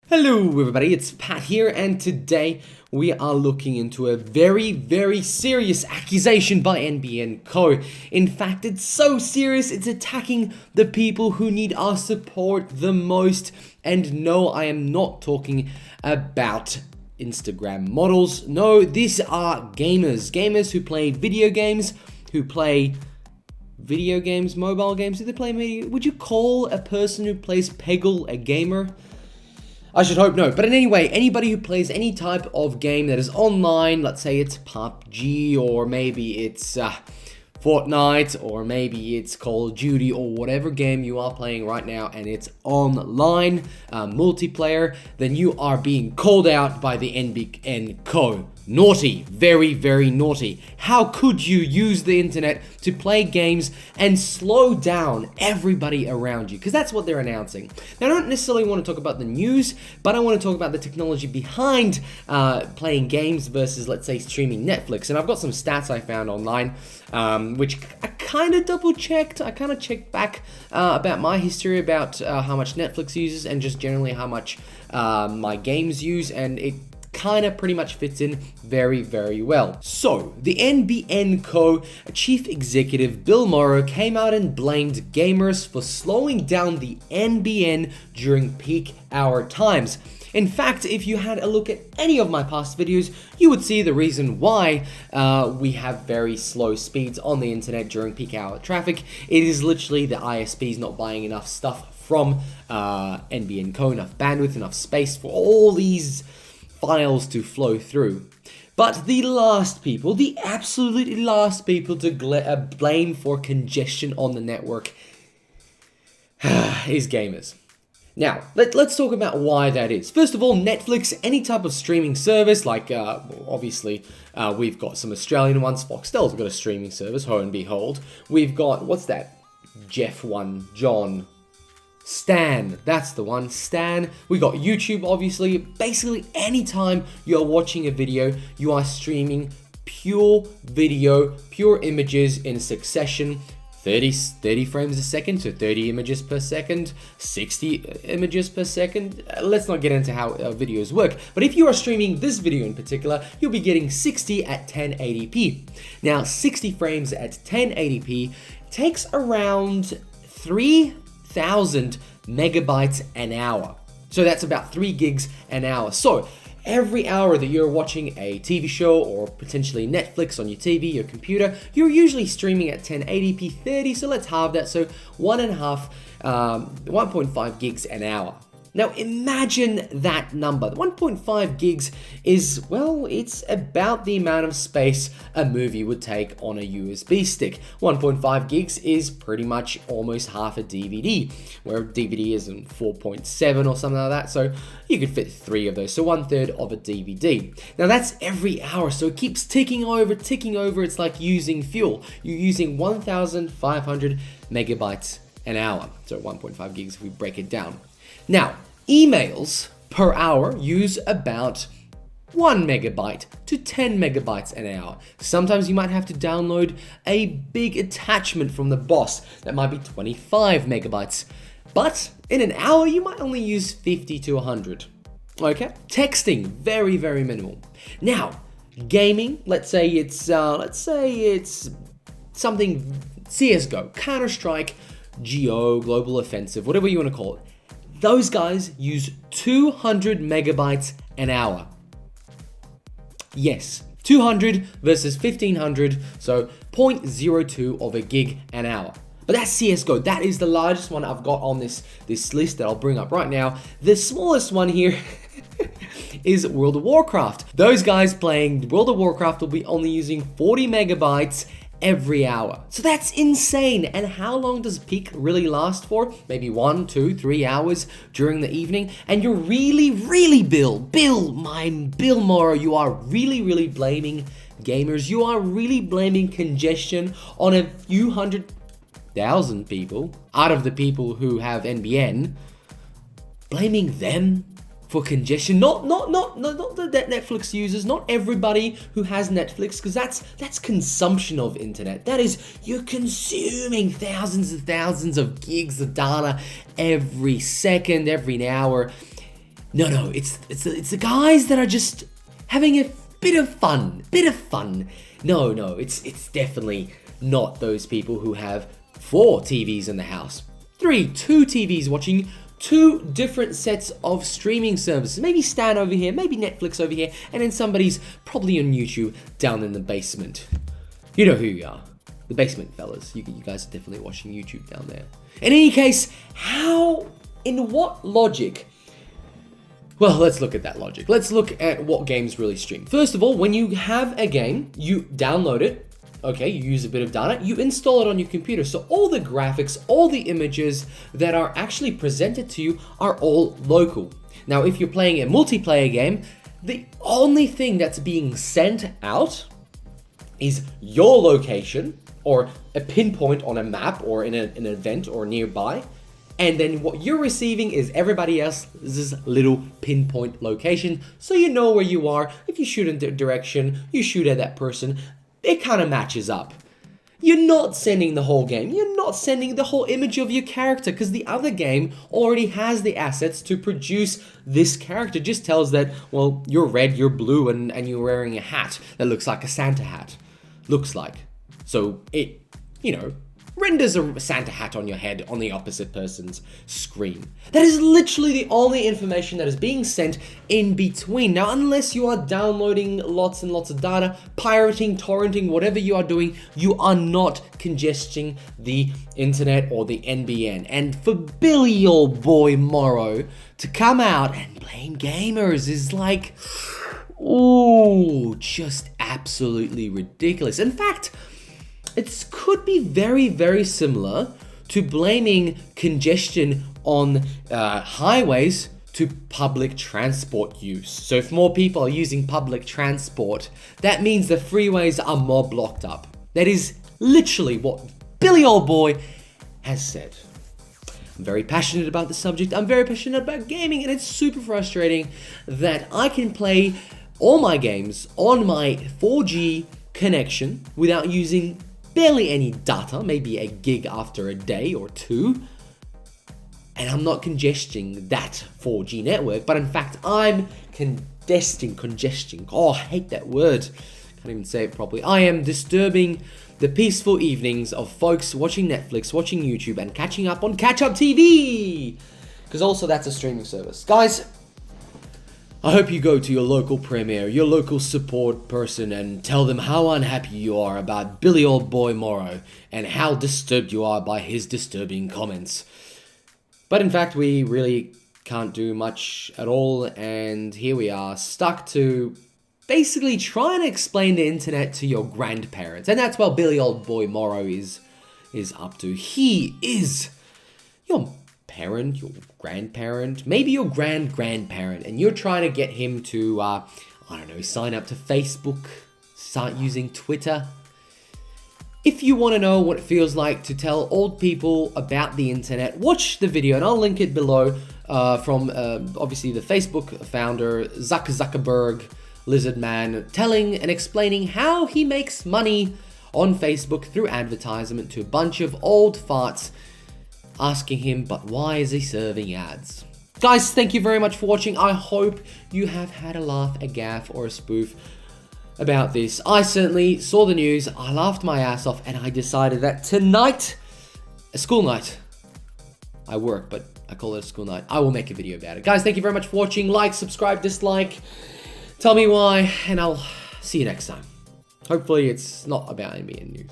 Hello everybody, it's Pat here, and today we are looking into a very serious accusation by NBN CO. In fact, it's so serious, it's attacking the people who need our support the most. And no, I am not talking about Instagram models. No, these are gamers who play video games, mobile games. Do they play media? Would you call a person who plays Peggle a gamer? I should hope no. But anyway, anybody who plays any type of game that is online, let's say it's PUBG, or maybe it's Fortnite, or maybe it's Call of Duty, or whatever game you are playing right now, and it's online, multiplayer, then you are being called out by the NBN CO. Naughty, very naughty. How could you use the internet to play games and slow down everybody around you? Because that's what they're announcing. Now, I don't necessarily want to talk about the news, but I want to talk about the technology behind playing games versus, let's say, streaming Netflix. And I've got some stats I found online, which I kind of double checked. I kind of checked back about my history, about how much Netflix uses, and just generally how much my games use, and it kind of pretty much fits in very well. So, the NBN CO Chief Executive Bill Morrow came out and blamed gamers for slowing down the NBN during peak hour times. In fact, if you had a look at any of my past videos, you would see the reason why we have very slow speeds on the internet during peak hour traffic. It is literally the ISPs not buying enough stuff from NBN CO, enough bandwidth, enough space for all these files to flow through. But the last people, the absolutely last people to blame for congestion on the network is gamers. Now, let's talk about why that is. First of all, Netflix, any type of streaming service, like obviously we've got some Australian ones. Foxtel's got a streaming service, ho and behold. We've got, what's that? John. Stan, that's the one, Stan. We got YouTube, obviously. Basically, anytime you're watching a video, you are streaming pure video, pure images in succession. 30 frames a second, so 30 images per second, 60 images per second. Let's not get into how videos work, but if you are streaming this video in particular, you'll be getting 60 at 1080p. Now, 60 frames at 1080p takes around 3,000 megabytes an hour. So that's about 3 gigs an hour. So every hour that you're watching a TV show or potentially Netflix on your TV, your computer, you're usually streaming at 1080p 30. So let's halve that. So 1.5 gigs an hour. Now imagine that number. 1.5 gigs is, well, it's about the amount of space a movie would take on a USB stick. 1.5 gigs is pretty much almost half a DVD, where a DVD is in 4.7 or something like that. So you could fit 3 of those, so 1/3 of a DVD. Now that's every hour, so it keeps ticking over. It's like using fuel. You're using 1,500 megabytes an hour. So 1.5 gigs if we break it down. Now, emails per hour use about 1 megabyte to 10 megabytes an hour. Sometimes you might have to download a big attachment from the boss that might be 25 megabytes. But in an hour, you might only use 50 to 100. Okay? Texting, very minimal. Now, gaming, let's say it's something CSGO, Counter-Strike, GO, Global Offensive, whatever you want to call it. Those guys use 200 megabytes an hour. Yes, 200 versus 1500, so 0.02 of a gig an hour. But that's CSGO. That is the largest one I've got on this list that I'll bring up right now. The smallest one here is World of Warcraft. Those guys playing World of Warcraft will be only using 40 megabytes every hour. So that's insane. And how long does peak really last for? Maybe 1, 2, 3 hours during the evening. And you're really Bill Morrow, you are really blaming gamers. You are really blaming congestion on a few 100,000 people out of the people who have NBN. Blaming them for congestion, not the Netflix users, not everybody who has Netflix, because that's consumption of internet. That is, you're consuming thousands of gigs of data every second, every hour. No, it's the guys that are just having a bit of fun. No, it's definitely not those people who have 4 TVs in the house. 2 TVs watching 2 different sets of streaming services. Maybe Stan over here, maybe Netflix over here, and then somebody's probably on YouTube down in the basement. You know who you are. The basement fellas. You guys are definitely watching YouTube down there. In any case, in what logic? Well, let's look at that logic. Let's look at what games really stream. First of all, when you have a game, you download it. Okay, you use a bit of data, you install it on your computer. So all the graphics, all the images that are actually presented to you are all local. Now, if you're playing a multiplayer game, the only thing that's being sent out is your location or a pinpoint on a map or in an event or nearby. And then what you're receiving is everybody else's little pinpoint location. So you know where you are. If you shoot in the direction, you shoot at that person. It kind of matches up. You're not sending the whole game. You're not sending the whole image of your character because the other game already has the assets to produce this character. It just tells that, well, you're red, you're blue, and you're wearing a hat that looks like a Santa hat. Looks like. So it, renders a Santa hat on your head on the opposite person's screen. That is literally the only information that is being sent in between. Now, unless you are downloading lots and lots of data, pirating, torrenting, whatever you are doing, you are not congesting the internet or the NBN. And for Billy old boy Morrow to come out and blame gamers is like, ooh, just absolutely ridiculous. In fact, it could be very, very similar to blaming congestion on highways to public transport use. So if more people are using public transport, that means the freeways are more blocked up. That is literally what Billy old boy has said. I'm very passionate about the subject. I'm very passionate about gaming, and it's super frustrating that I can play all my games on my 4G connection without using barely any data, maybe a gig after a day or 2, and I'm not congesting that 4G network, but in fact I'm congesting. Oh, I hate that word. Can't even say it properly. I am disturbing the peaceful evenings of folks watching Netflix, watching YouTube, and catching up on Catch-Up TV, because also that's a streaming service. Guys, I hope you go to your local premier, your local support person, and tell them how unhappy you are about Billy old boy Morrow and how disturbed you are by his disturbing comments. But in fact, we really can't do much at all, and here we are, stuck to basically trying to explain the internet to your grandparents. And that's what Billy old boy Morrow is up to. He is your parent, your grandparent, maybe your grandparent, and you're trying to get him to, sign up to Facebook, start using Twitter. If you want to know what it feels like to tell old people about the internet, watch the video, and I'll link it below from obviously the Facebook founder, Zuckerberg, Lizard Man, telling and explaining how he makes money on Facebook through advertisement to a bunch of old farts asking him, but why is he serving ads? Guys, thank you very much for watching. I hope you have had a laugh, a gaffe, or a spoof about this. I certainly saw the news, I laughed my ass off, and I decided that tonight, a school night, I work, but I call it a school night, I will make a video about it. Guys, thank you very much for watching. Like, subscribe, dislike, tell me why, and I'll see you next time. Hopefully it's not about NBN news.